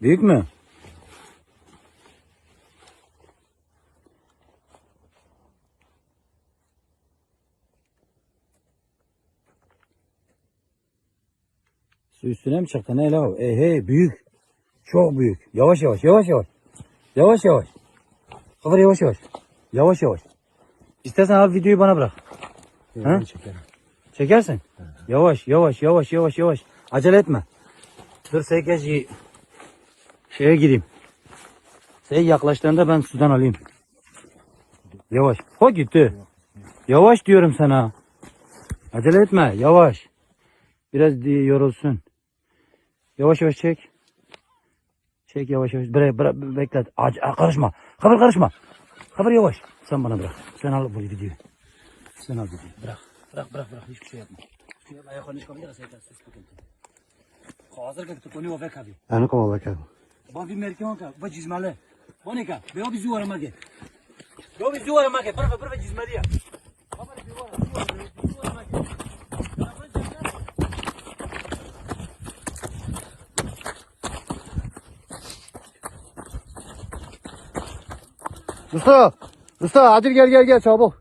Büyük mü? Su üstüne mi çıktı ne la? Hey büyük. Çok büyük. Yavaş yavaş yavaş yavaş. Yavaş yavaş. Kıvır yavaş yavaş. Yavaş yavaş. İstersen abi videoyu bana bırak. Ben çekerim. Çekersin. Yavaş yavaş yavaş yavaş yavaş. Acele etme. Dur Seykeş şeye gireyim. Sey yaklaştığında ben sudan alayım. Yavaş. O gitti. Yavaş diyorum sana. Acele etme. Yavaş. Biraz yorulsun. Yavaş yavaş çek. Çek yavaş yavaş. Bırak bekle. Karışma. Karışma. Kıvır yavaş. Sen bana bırak. Sen al bu videoyu. Sen al videoyu. Bırak. Hiçbir şey yapma. Ayaklarını çıkabilir. Hazır ki tutunu o vekabi. Ana kovala bakalım. Babi merkeğin ka. Bu cizmale. Bu ne ka? Be o bizi var mage. Be o bizi var mage. Pırfa cizmali ya. Baba bizi var mage. Usta acil gel çabuk.